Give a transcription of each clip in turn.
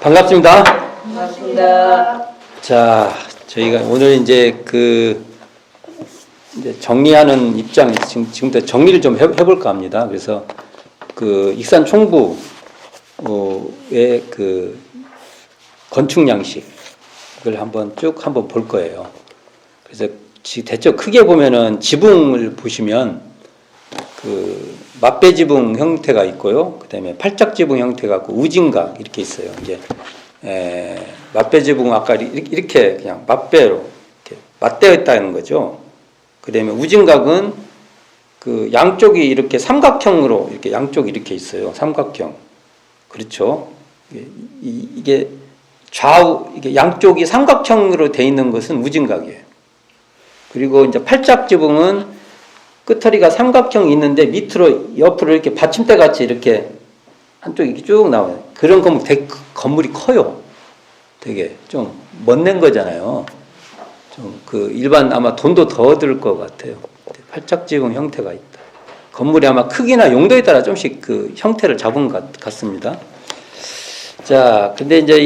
반갑습니다. 반갑습니다. 자, 저희가 오늘 이제 이제 정리하는 입장, 지금부터 정리를 좀 해볼까 합니다. 그래서 익산 총부의 건축 양식을 쭉 한번 볼 거예요. 그래서 대충 크게 보면은 지붕을 보시면 맞배 지붕 형태가 있고요. 그 다음에 팔짝 지붕 형태가 있고 우진각 이렇게 있어요. 이제 맞배 지붕 아까 이렇게 그냥 맞배로 이렇게 맞대어 있다는 거죠. 그 다음에 우진각은 양쪽이 이렇게 삼각형으로 이렇게 양쪽이 이렇게 있어요. 삼각형. 그렇죠. 이게 이게 양쪽이 삼각형으로 되어 있는 것은 우진각이에요. 그리고 이제 팔짝 지붕은 끝허리가 삼각형이 있는데 밑으로 옆으로 이렇게 받침대 같이 이렇게 한쪽이 이렇게 쭉 나와요. 그런 거면 건물이 커요. 되게 좀 멋낸 거잖아요. 좀 일반 아마 돈도 더 들 것 같아요. 팔짝 지붕 형태가 있다. 건물이 아마 크기나 용도에 따라 좀씩 형태를 잡은 것 같습니다. 자, 근데 이제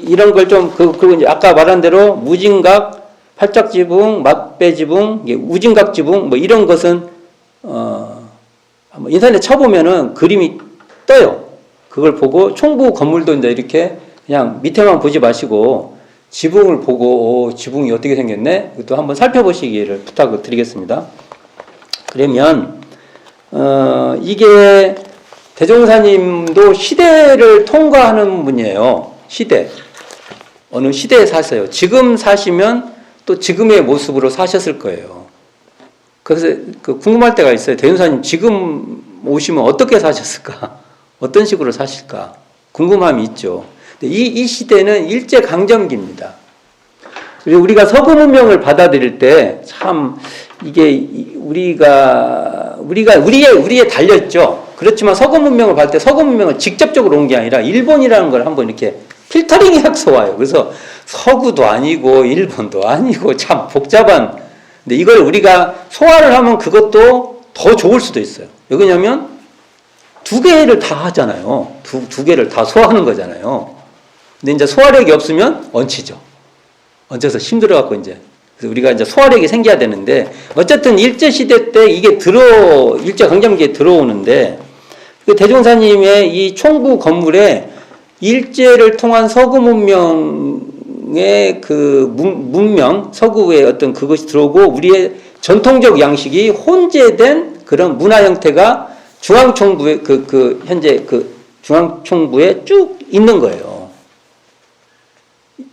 이런 걸 그리고 이제 아까 말한 대로 무진각, 팔짝 지붕, 맞배 지붕, 우진각 지붕, 뭐 이런 것은, 인터넷 쳐보면은 그림이 떠요. 그걸 보고 총부 건물도 이제 이렇게 그냥 밑에만 보지 마시고 지붕을 보고, 지붕이 어떻게 생겼네? 그것도 한번 살펴보시기를 부탁을 드리겠습니다. 그러면, 이게 대종사님도 시대를 통과하는 분이에요. 시대. 어느 시대에 사세요. 지금 사시면 또 지금의 모습으로 사셨을 거예요. 그래서 궁금할 때가 있어요. 대종사님 지금 오시면 어떻게 사셨을까? 어떤 식으로 사실까? 궁금함이 있죠. 근데 이 시대는 일제강점기입니다. 그리고 우리가 서구 문명을 받아들일 때 참 이게 우리에 달려있죠. 그렇지만 서구 문명을 받을 때 서구 문명을 직접적으로 온 게 아니라 일본이라는 걸 한번 이렇게 필터링 해서 와요. 그래서 서구도 아니고 일본도 아니고 참 복잡한. 근데 이걸 우리가 소화를 하면 그것도 더 좋을 수도 있어요. 왜냐면 두 개를 다 하잖아요. 두 개를 다 소화하는 거잖아요. 근데 이제 소화력이 없으면 얹히죠. 얹혀서 힘들어갖고 이제. 그래서 우리가 이제 소화력이 생겨야 되는데 어쨌든 일제시대 때 이게 일제강점기에 들어오는데 대종사님의 이 총부 건물에 일제를 통한 서구 문명의 문명, 서구의 어떤 그것이 들어오고 우리의 전통적 양식이 혼재된 그런 문화 형태가 중앙총부에, 현재 중앙총부에 쭉 있는 거예요.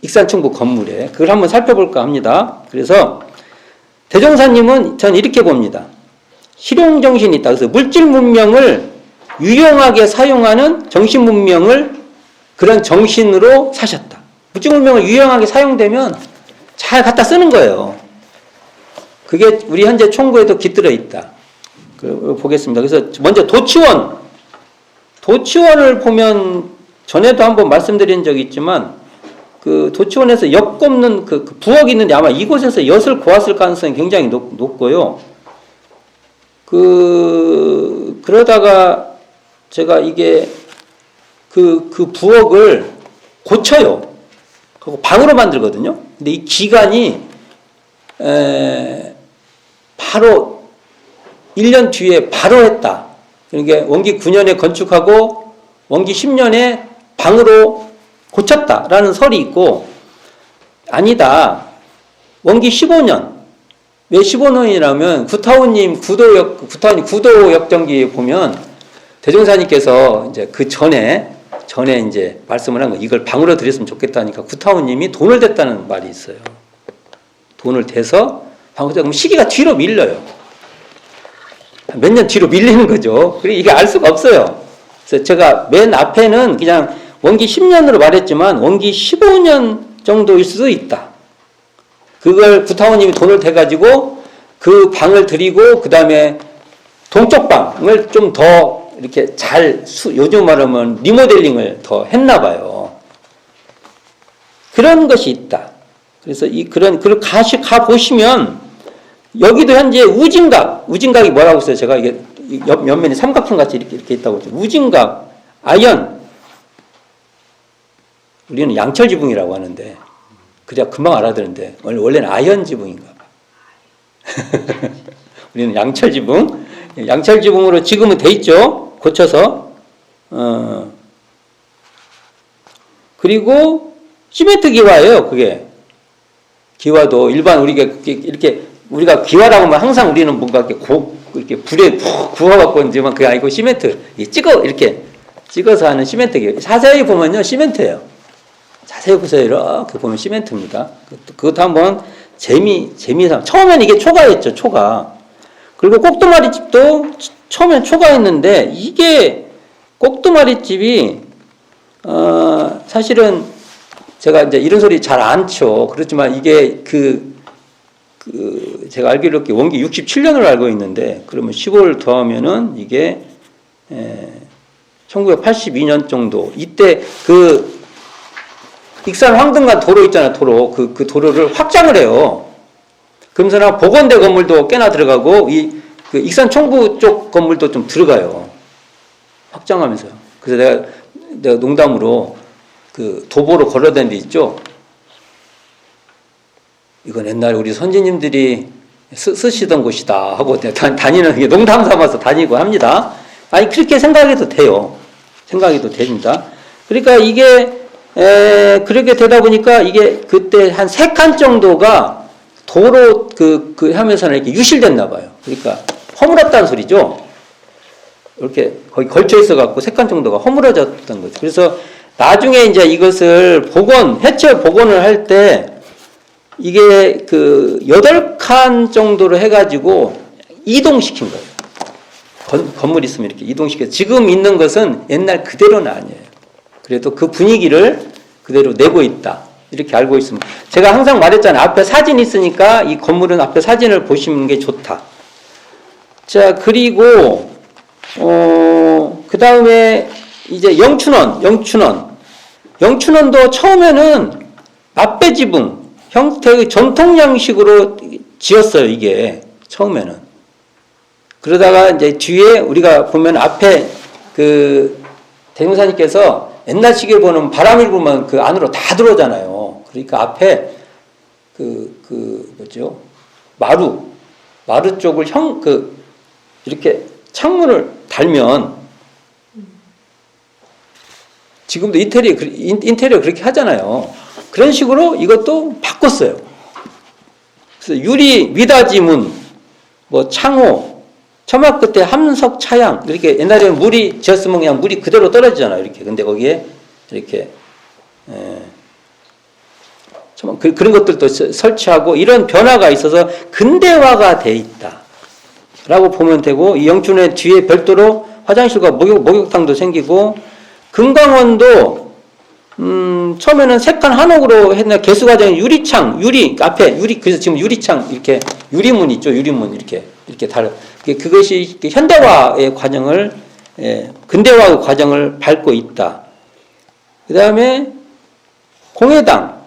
익산총부 건물에. 그걸 한번 살펴볼까 합니다. 그래서 대종사님은 전 이렇게 봅니다. 실용정신이 있다. 그래서 물질 문명을 유용하게 사용하는 정신 문명을 그런 정신으로 사셨다. 물질 문명을 유용하게 사용되면 잘 갖다 쓰는 거예요. 그게 우리 현재 총부에도 깃들어 있다. 보겠습니다. 그래서 먼저 도치원을 보면 전에도 한번 말씀드린 적이 있지만 도치원에서 엿 꼽는 부엌이 있는데 아마 이곳에서 엿을 고았을 가능성이 굉장히 높고요. 그러다가 제가 이게 부엌을 고쳐요. 그리고 방으로 만들거든요. 근데 이 기간이 바로 1년 뒤에 바로 했다. 그러니까 원기 9년에 건축하고 원기 10년에 방으로 고쳤다라는 설이 있고 아니다. 원기 15년. 왜 15년이라면 구타훈님 구도역정기에 보면 대종사님께서 이제 전에 이제 말씀을 한 거, 이걸 방으로 드렸으면 좋겠다니까 구타훈님이 돈을 댔다는 말이 있어요. 돈을 대서 방으로, 그럼 시기가 뒤로 밀려요. 몇 년 뒤로 밀리는 거죠. 그리고 이게 알 수가 없어요. 그래서 제가 맨 앞에는 그냥 원기 10년으로 말했지만 원기 15년 정도일 수도 있다. 그걸 구타훈님이 돈을 대가지고 그 방을 드리고 그 다음에 동쪽 방을 좀 더 이렇게 요즘 말하면 리모델링을 더 했나 봐요. 그런 것이 있다. 그래서 그걸 가 보시면 여기도 현재 우진각이 뭐라고 했어요? 제가 이게 옆면이 삼각형 같이 이렇게 있다고 했죠. 우진각, 아연, 우리는 양철 지붕이라고 하는데 그래야 금방 알아듣는데 원래는 아현 지붕인가 봐. 우리는 양철 지붕. 양철 지붕으로 지금은 돼 있죠. 고쳐서. 그리고 시멘트 기와예요. 그게. 기와도 일반 우리가 기와라고 하면 항상 우리는 뭔가 이렇게 불에 푹 구워갖고 이제만 그게 아니고 시멘트 이렇게 찍어서 하는 시멘트 기와. 자세히 보면요 시멘트예요. 자세히 보세요. 이렇게 보면 시멘트입니다. 그것도 한번 재미상. 처음엔 이게 초가였죠. 초가. 그리고 꼭두마리집도 처음엔 초가였는데 이게 꼭두마리집이 사실은 제가 이제 이런 소리 잘 안 쳐. 그렇지만 이게 제가 알기로 이렇게 원기 67년으로 알고 있는데 그러면 15를 더하면은 이게 1982년 정도. 이때 익산 황등간 도로 있잖아요. 도로. 그 도로를 확장을 해요. 그러면서 보건대 건물도 꽤나 들어가고 그 익산 총부 쪽 건물도 좀 들어가요. 확장하면서요. 그래서 내가 농담으로 그 도보로 걸어다니는 데 있죠. 이건 옛날에 우리 선진님들이 쓰시던 곳이다 하고 다니는 게 농담 삼아서 다니고 합니다. 아니 그렇게 생각해도 돼요. 생각해도 됩니다. 그러니까 이게 그렇게 되다 보니까 이게 그때 한 3칸 정도가 도로 하면서는 이렇게 유실됐나 봐요. 그러니까 허물었다는 소리죠. 이렇게 거의 걸쳐 있어 갖고 3칸 정도가 허물어졌던 거죠. 그래서 나중에 이제 이것을 해체 복원을 할 때 이게 8칸 정도로 해가지고 이동시킨 거예요. 건물 있으면 이렇게 이동시켜서 지금 있는 것은 옛날 그대로는 아니에요. 그래도 그 분위기를 그대로 내고 있다. 이렇게 알고 있습니다. 제가 항상 말했잖아요. 앞에 사진이 있으니까 이 건물은 앞에 사진을 보시는 게 좋다. 자, 그리고 그 다음에 이제 영춘원도 처음에는 앞배지붕 형태의 전통 양식으로 지었어요. 이게 처음에는. 그러다가 이제 뒤에 우리가 보면 앞에 대종사님께서 옛날 시기에 보는 바람을 불면 그 안으로 다 들어오잖아요. 그러니까 앞에 뭐죠? 마루 쪽을 이렇게 창문을 달면 지금도 인테리어 그렇게 하잖아요. 그런 식으로 이것도 바꿨어요. 그래서 유리 미닫이문, 창호, 처마 끝에 함석 차양, 이렇게 옛날에 물이 지었으면 그냥 물이 그대로 떨어지잖아요. 이렇게. 근데 거기에 이렇게, 그런 것들도 설치하고 이런 변화가 있어서 근대화가 돼 있다. 라고 보면 되고, 이 영춘의 뒤에 별도로 화장실과 목욕탕도 생기고, 금강원도, 처음에는 3칸 한옥으로 했나, 개수과정에 앞에 그래서 지금 유리창, 이렇게, 유리문 있죠, 유리문, 이렇게 그것이 현대화의 과정을, 근대화의 과정을 밟고 있다. 그 다음에, 공회당,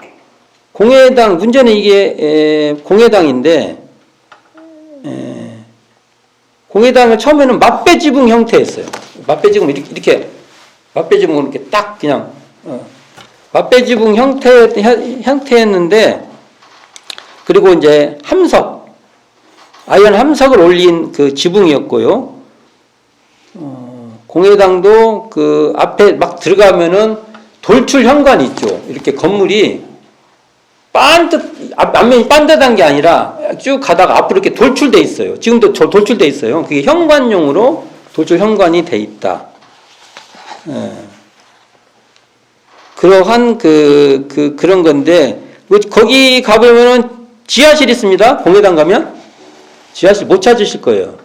문제는 이게, 공회당인데, 공회당을 처음에는 맞배지붕 형태였어요. 맞배지붕 맞배지붕은 이렇게 딱 그냥, 맞배지붕 형태였는데, 그리고 이제 아연 함석을 올린 그 지붕이었고요. 공회당도 앞에 막 들어가면은 돌출 현관이 있죠. 이렇게 건물이 앞면이 반듯한 게 아니라 쭉 가다가 앞으로 이렇게 돌출돼 있어요. 지금도 돌출돼 있어요. 그게 현관용으로 돌출 현관이 돼 있다. 그러한 그런 건데, 거기 가보면은 지하실 있습니다. 공회당 가면. 지하실 못 찾으실 거예요.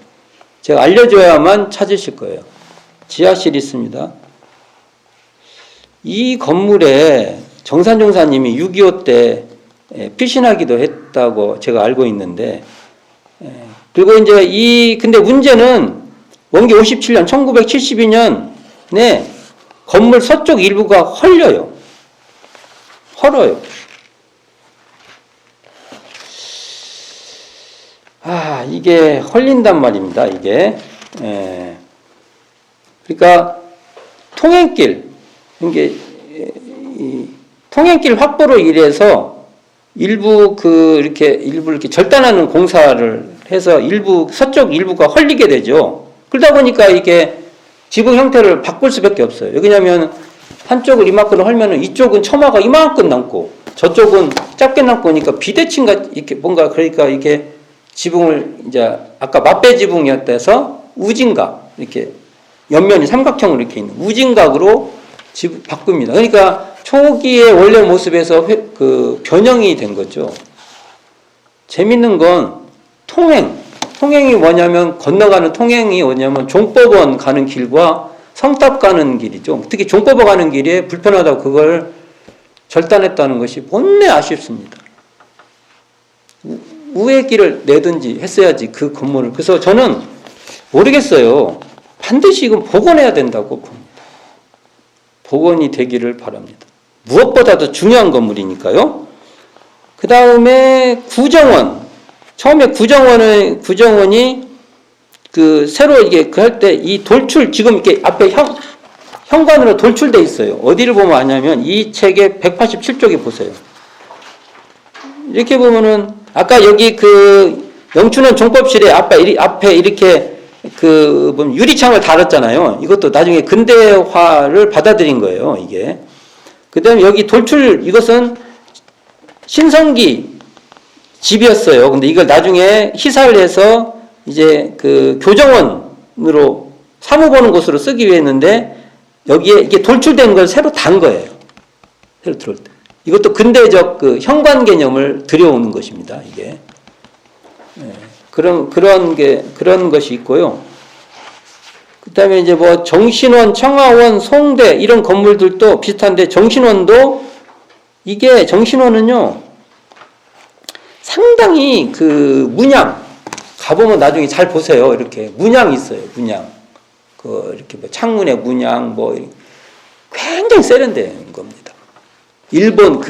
제가 알려줘야만 찾으실 거예요. 지하실이 있습니다. 이 건물에 정산종사님이 6.25 때 피신하기도 했다고 제가 알고 있는데, 그리고 이제 근데 문제는 원기 57년, 1972년에 건물 서쪽 일부가 헐어요. 이게 헐린단 말입니다. 이게. 그러니까 통행길, 이게 통행길 확보로 인해서 일부 이렇게 절단하는 공사를 해서 서쪽 일부가 헐리게 되죠. 그러다 보니까 이게 지붕 형태를 바꿀 수밖에 없어요. 왜냐하면 한쪽을 이만큼 헐면은 이쪽은 처마가 이만큼 남고 저쪽은 작게 남고 하니까 비대칭과 이렇게 뭔가 그러니까 이게 지붕을 이제 아까 맞배 지붕이었대서 우진각 이렇게 옆면이 삼각형으로 이렇게 있는 우진각으로 바꿉니다. 그러니까 초기의 원래 모습에서 변형이 된 거죠. 재밌는 건 통행이 뭐냐면 건너가는 통행이 뭐냐면 종법원 가는 길과 성탑 가는 길이죠. 특히 종법원 가는 길에 불편하다고 그걸 절단했다는 것이 본래 아쉽습니다. 우회 길을 내든지 했어야지 그 건물을. 그래서 저는 모르겠어요. 반드시 이건 복원해야 된다고 봅니다. 복원이 되기를 바랍니다. 무엇보다도 중요한 건물이니까요. 그 다음에 구정원. 처음에 구정원이 새로 이게 할 때 이 돌출 지금 이렇게 앞에 현관으로 돌출돼 있어요. 어디를 보면 아냐면 이 책의 187쪽에 보세요. 이렇게 보면은 아까 여기 영춘원 종법실에 앞에 이렇게 유리창을 달았잖아요. 이것도 나중에 근대화를 받아들인 거예요, 이게. 그 다음에 여기 이것은 신성기 집이었어요. 근데 이걸 나중에 희사를 해서 이제 교정원으로 사무 보는 곳으로 쓰기 위해 했는데 여기에 이게 돌출된 걸 새로 단 거예요. 새로 들어올 때. 이것도 근대적 현관 개념을 들여오는 것입니다, 이게. 네. 그런 것이 있고요. 그 다음에 이제 정신원, 청하원, 송대, 이런 건물들도 비슷한데, 정신원은요, 상당히 문양, 가보면 나중에 잘 보세요. 이렇게. 문양이 있어요, 문양. 이렇게 창문에 문양, 굉장히 세련된 겁니다. 일본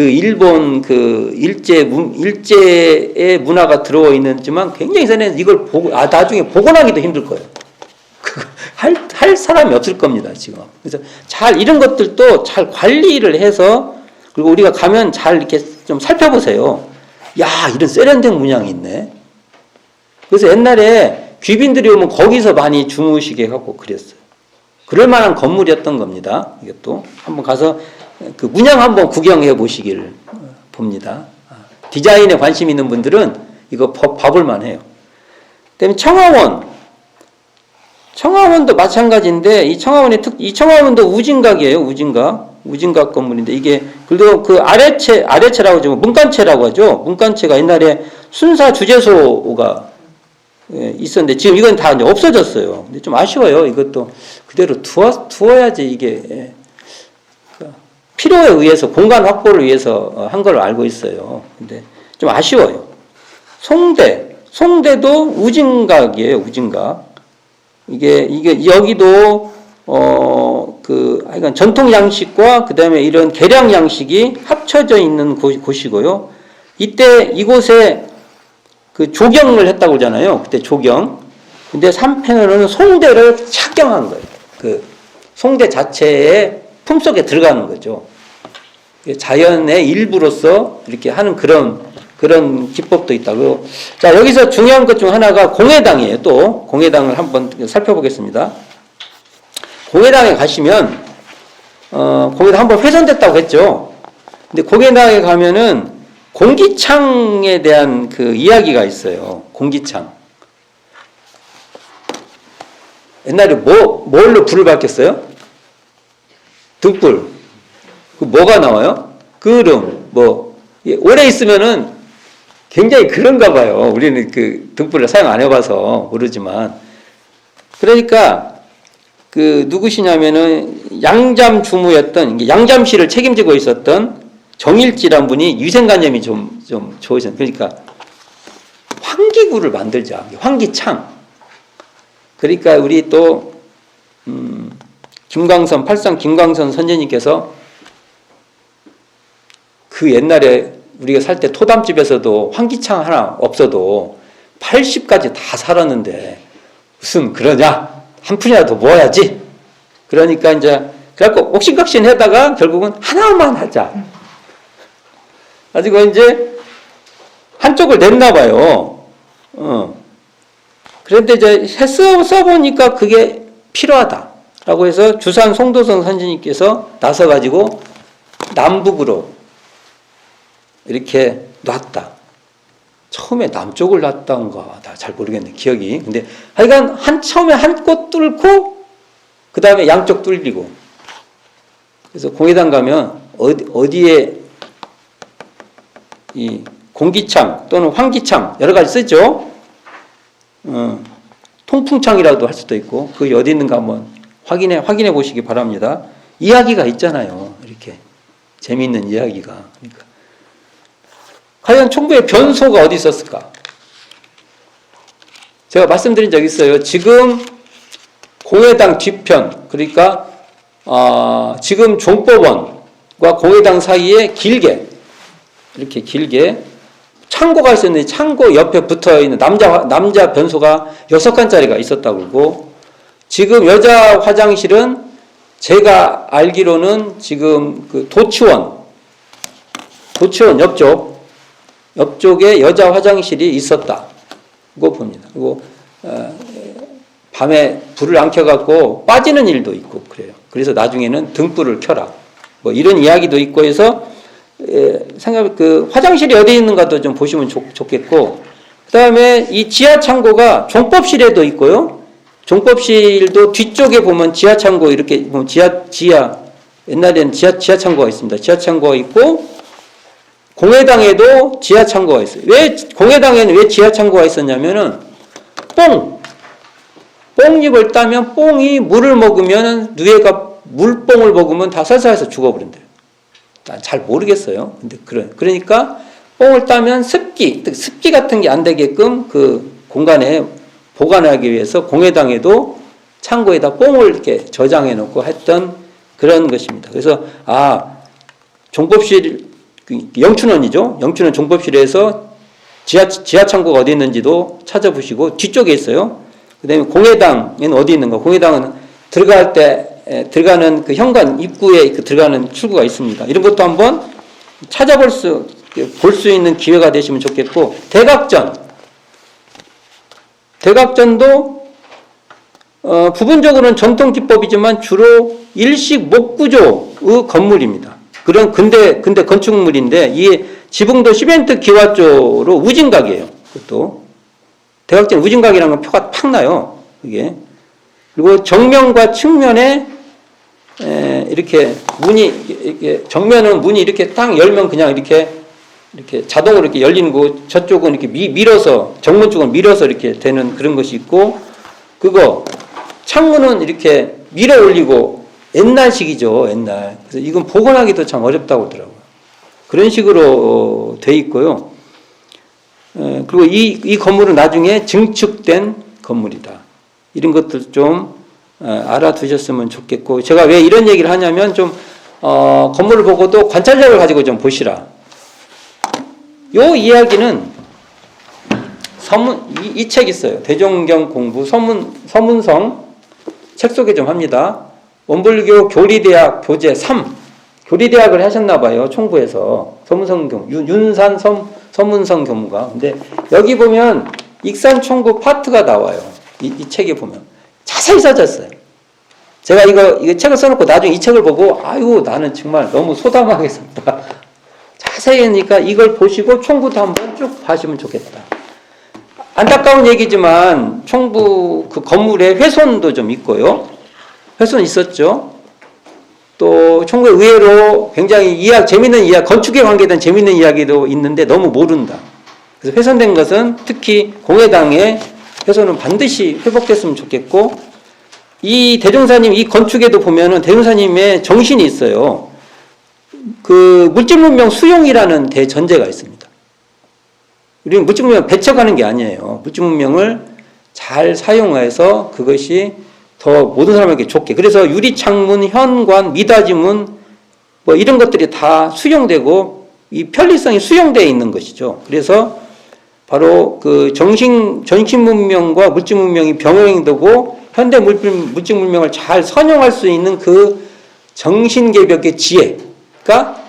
일제의 문화가 들어와 있는지만 굉장히 세련된 이걸 나중에 복원하기도 힘들 거예요. 할 사람이 없을 겁니다, 지금. 그래서 이런 것들도 잘 관리를 해서, 그리고 우리가 가면 잘 이렇게 좀 살펴보세요. 야, 이런 세련된 문양이 있네. 그래서 옛날에 귀빈들이 오면 거기서 많이 주무시게 하고 그랬어요. 그럴 만한 건물이었던 겁니다. 이것도 한번 가서 문양 한번 구경해 보시기를 봅니다. 디자인에 관심 있는 분들은 이거 봐볼 만해요. 그다음에 청하원도 마찬가지인데 이 청하원도 우진각이에요. 우진각 건물인데 이게 그리고 아래채라고 하죠. 문간채라고 하죠. 문간채가 옛날에 순사 주재소가 있었는데 지금 이건 다 이제 없어졌어요. 근데 좀 아쉬워요. 이것도 그대로 두어야지 이게 필요에 의해서 공간 확보를 위해서 한 걸로 알고 있어요. 근데 좀 아쉬워요. 송대도 우진각이에요. 우진각. 이게 여기도 하여간 전통 양식과 그다음에 이런 개량 양식이 합쳐져 있는 곳이고요. 이곳에 조경을 했다고 그러잖아요. 그때 조경. 근데 3패널은 송대를 착경한 거예요. 송대 자체의 품속에 들어가는 거죠. 자연의 일부로서 이렇게 하는 그런 기법도 있다고. 자, 여기서 중요한 것 중 하나가 공회당이에요. 또 공회당을 한번 살펴보겠습니다. 공회당에 가시면 공회당 한번 훼손됐다고 했죠. 근데 공회당에 가면은 공기창에 대한 이야기가 있어요. 공기창. 옛날에 뭘로 불을 밝혔어요? 등불. 뭐가 나와요? 그름. 오래 있으면은 굉장히 그런가 봐요. 우리는 등불을 사용 안 해봐서 모르지만. 그러니까, 누구시냐면은 양잠 주무였던, 양잠실을 책임지고 있었던 정일지란 분이 위생관념이 좀 좋으셨어요. 그러니까, 환기구를 만들자. 환기창. 그러니까, 우리 또, 팔상 김광선 선생님께서 옛날에 우리가 살 때 토담집에서도 환기창 하나 없어도 80까지 다 살았는데 무슨 그러냐? 한 푼이라도 모아야지. 그러니까 그래갖고 옥신각신 하다가 결국은 하나만 하자. 가지고 이제 한쪽을 냈나 봐요. 그런데 이제 써보니까 그게 필요하다라고 해서 주산 송도성 선지님께서 나서가지고 남북으로 이렇게 놨다. 처음에 남쪽을 놨다던가 잘 모르겠네 기억이. 근데 하여간 처음에 한 꽃 뚫고 그 다음에 양쪽 뚫리고. 그래서 공회당 가면 어디에 이 공기창 또는 환기창 여러 가지 쓰죠. 통풍창이라도 할 수도 있고 그게 어디 있는가 한번 확인해 보시기 바랍니다. 이야기가 있잖아요. 이렇게 재미있는 이야기가. 그러니까 과연 총부의 변소가 어디 있었을까? 제가 말씀드린 적이 있어요. 지금 공회당 뒤편, 그러니까 지금 종법원과 공회당 사이에 이렇게 길게 창고가 있었는데 창고 옆에 붙어있는 남자 변소가 6칸짜리가 있었다고 그러고, 지금 여자 화장실은 제가 알기로는 지금 그 도치원 옆쪽에 여자 화장실이 있었다고 봅니다. 그리고 밤에 불을 안 켜갖고 빠지는 일도 있고 그래요. 그래서 나중에는 등불을 켜라. 뭐 이런 이야기도 있고 해서 그 화장실이 어디 있는가도 좀 보시면 좋겠고, 그 다음에 이 지하 창고가 종법실에도 있고요. 종법실도 뒤쪽에 보면 지하 창고 이렇게 보면 지하 옛날에는 지하 창고가 있습니다. 지하 창고가 있고 공회당에도 지하 창고가 있어요. 공회당에는 왜 지하 창고가 있었냐면은 뽕잎을 따면 뽕이 물을 먹으면 누에가 물뽕을 먹으면 다 설사해서 죽어버린대요. 난 잘 모르겠어요. 근데 그러니까 뽕을 따면 습기 같은 게 안 되게끔 그 공간에 보관하기 위해서 공회당에도 창고에다 뽕을 이렇게 저장해 놓고 했던 그런 것입니다. 그래서 종법실 영춘원이죠. 영춘원 종법실에서 지하 창고가 어디 있는지도 찾아보시고 뒤쪽에 있어요. 그다음에 공회당은 어디 있는가? 공회당은 들어가는 그 현관 입구에 들어가는 출구가 있습니다. 이런 것도 한번 찾아볼 수 있는 기회가 되시면 좋겠고, 대각전도 부분적으로는 전통 기법이지만 주로 일식 목구조의 건물입니다. 그런 근대 건축물인데 이 지붕도 시멘트 기와조로 우진각이에요. 그것도 대각전 우진각이라는 건 표가 팍 나요. 이게. 그리고 정면과 측면에 이렇게 정면은 문이 이렇게 딱 열면 그냥 이렇게 자동으로 이렇게 열리는 거, 저쪽은 이렇게 밀어서 정문 쪽은 밀어서 이렇게 되는 그런 것이 있고, 창문은 이렇게 밀어 올리고 옛날식이죠, 옛날. 그래서 이건 복원하기도 참 어렵다고 하더라고요. 그런 식으로 돼 있고요. 그리고 이 건물은 나중에 증축된 건물이다. 이런 것들 좀 알아두셨으면 좋겠고, 제가 왜 이런 얘기를 하냐면 건물을 보고도 관찰력을 가지고 좀 보시라. 요 이야기는 이 책 있어요. 대종경 공부 서문성 책 소개 좀 합니다. 원불교 교리대학 교재 3 교리대학을 하셨나 봐요. 총부에서 서문성 교무 윤산 서문성 교무가. 근데 여기 보면 익산총구 파트가 나와요. 이 책에 보면 자세히 써졌어요. 제가 이거 책을 써놓고 나중에 이 책을 보고 나는 정말 너무 소담하게 썼다. 자세히 하니까 이걸 보시고 총부도 한번 쭉 봐시면 좋겠다. 안타까운 얘기지만 총부 그 건물에 훼손도 좀 있고요. 훼손 있었죠. 또 총부에 의외로 굉장히 재밌는 이야기, 건축에 관계된 재밌는 이야기도 있는데 너무 모른다. 그래서 훼손된 것은 특히 공회당의 훼손은 반드시 회복됐으면 좋겠고, 이 대종사님 이 건축에도 보면은 대종사님의 정신이 있어요. 그 물질문명 수용이라는 대전제가 있습니다. 우리는 물질문명 배척하는 게 아니에요. 물질문명을 잘 사용해서 그것이 더 모든 사람에게 좋게. 그래서 유리창문, 현관, 미닫이문 뭐 이런 것들이 다 수용되고 이 편리성이 수용되어 있는 것이죠. 그래서 바로 그 전신문명과 물질문명이 병행되고 현대 물질문명을 잘 선용할 수 있는 그 정신개벽의 지혜가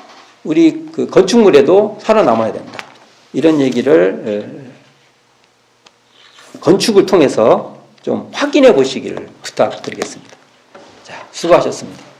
우리 그 건축물에도 살아남아야 된다. 이런 얘기를 건축을 통해서 좀 확인해 보시기를 부탁드리겠습니다. 자, 수고하셨습니다.